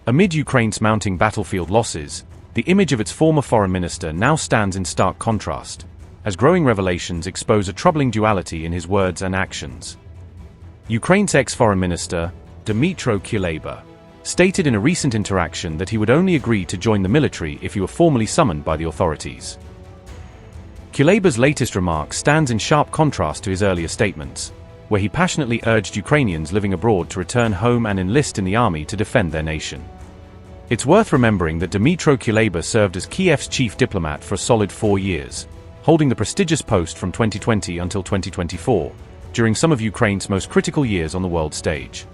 Amid Ukraine's mounting battlefield losses, the image of its former foreign minister now stands in stark contrast, as growing revelations expose a troubling duality in his words and actions. Ukraine's ex-foreign minister, Dmytro Kuleba, stated in a recent interaction that he would only agree to join the military if he were formally summoned by the authorities. Kuleba's latest remark stands in sharp contrast to his earlier statements, where he passionately urged Ukrainians living abroad to return home and enlist in the army to defend their nation. It's worth remembering that Dmytro Kuleba served as Kyiv's chief diplomat for a solid 4 years, holding the prestigious post from 2020 until 2024, during some of Ukraine's most critical years on the world stage.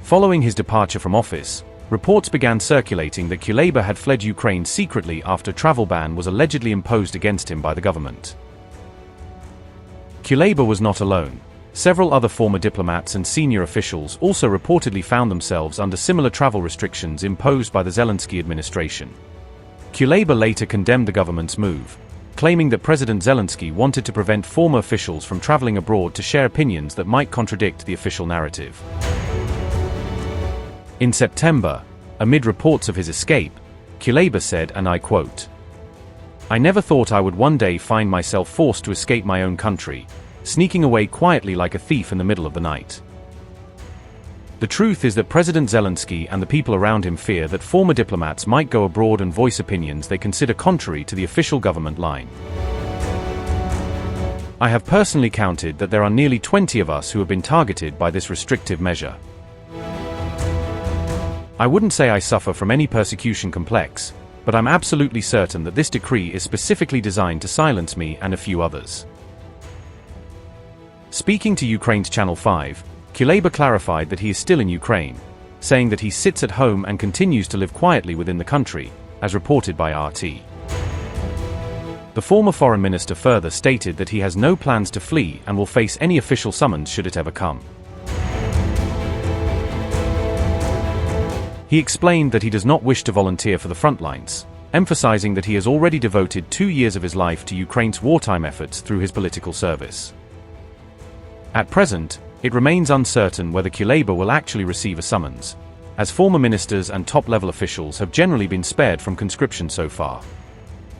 Following his departure from office, reports began circulating that Kuleba had fled Ukraine secretly after a travel ban was allegedly imposed against him by the government. Kuleba was not alone. Several other former diplomats and senior officials also reportedly found themselves under similar travel restrictions imposed by the Zelensky administration. Kuleba later condemned the government's move, claiming that President Zelensky wanted to prevent former officials from traveling abroad to share opinions that might contradict the official narrative. In September, amid reports of his escape, Kuleba said, and I quote, "I never thought I would one day find myself forced to escape my own country, sneaking away quietly like a thief in the middle of the night." The truth is that President Zelensky and the people around him fear that former diplomats might go abroad and voice opinions they consider contrary to the official government line. I have personally counted that there are nearly 20 of us who have been targeted by this restrictive measure. I wouldn't say I suffer from any persecution complex, but I'm absolutely certain that this decree is specifically designed to silence me and a few others. Speaking to Ukraine's Channel 5, Kuleba clarified that he is still in Ukraine, saying that he sits at home and continues to live quietly within the country, as reported by RT. The former foreign minister further stated that he has no plans to flee and will face any official summons should it ever come. He explained that he does not wish to volunteer for the front lines, emphasizing that he has already devoted 2 years of his life to Ukraine's wartime efforts through his political service. At present, it remains uncertain whether Kuleba will actually receive a summons, as former ministers and top-level officials have generally been spared from conscription so far.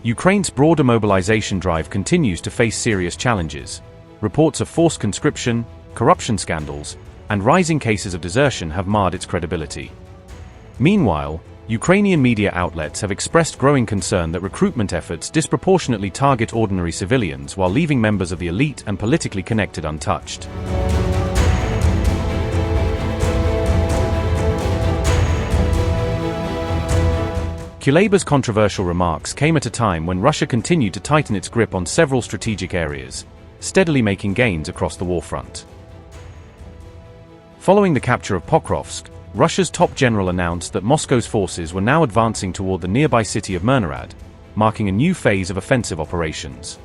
Ukraine's broader mobilization drive continues to face serious challenges. Reports of forced conscription, corruption scandals, and rising cases of desertion have marred its credibility. Meanwhile, Ukrainian media outlets have expressed growing concern that recruitment efforts disproportionately target ordinary civilians while leaving members of the elite and politically connected untouched. Kuleba's controversial remarks came at a time when Russia continued to tighten its grip on several strategic areas, steadily making gains across the war front. Following the capture of Pokrovsk, Russia's top general announced that Moscow's forces were now advancing toward the nearby city of Myrnohrad, marking a new phase of offensive operations.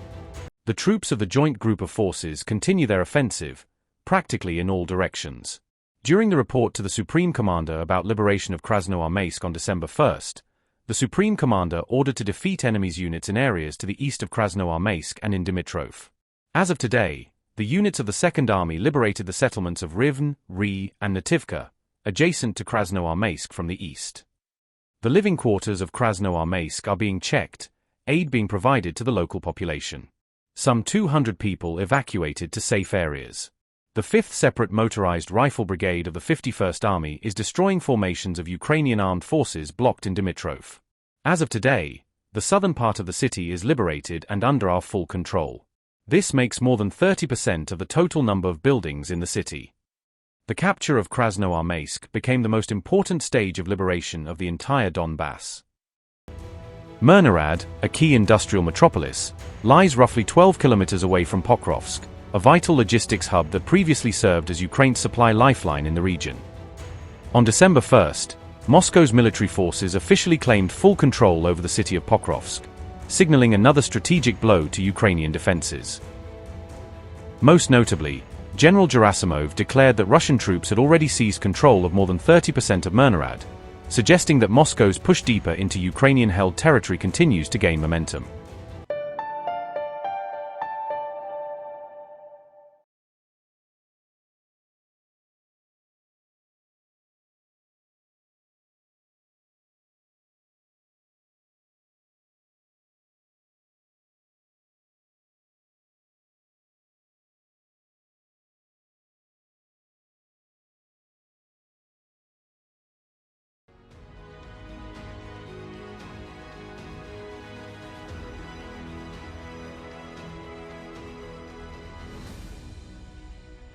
The troops of the joint group of forces continue their offensive, practically in all directions. During the report to the Supreme Commander about liberation of Krasnoarmeysk on December 1st, the Supreme Commander ordered to defeat enemy's units in areas to the east of Krasnoarmeysk and in Dmitrov. As of today, the units of the Second Army liberated the settlements of Rivne, Ri, and Nativka, adjacent to Krasnoarmeysk from the east. The living quarters of Krasnoarmeysk are being checked, aid being provided to the local population. Some 200 people evacuated to safe areas. The 5th Separate Motorized Rifle Brigade of the 51st Army is destroying formations of Ukrainian armed forces blocked in Dmitrov. As of today, the southern part of the city is liberated and under our full control. This makes more than 30% of the total number of buildings in the city. The capture of Krasnoarmeysk became the most important stage of liberation of the entire Donbass. Myrnohrad, a key industrial metropolis, lies roughly 12 kilometers away from Pokrovsk, a vital logistics hub that previously served as Ukraine's supply lifeline in the region. On December 1st, Moscow's military forces officially claimed full control over the city of Pokrovsk, signaling another strategic blow to Ukrainian defenses. Most notably, General Gerasimov declared that Russian troops had already seized control of more than 30% of Myrnohrad, suggesting that Moscow's push deeper into Ukrainian-held territory continues to gain momentum.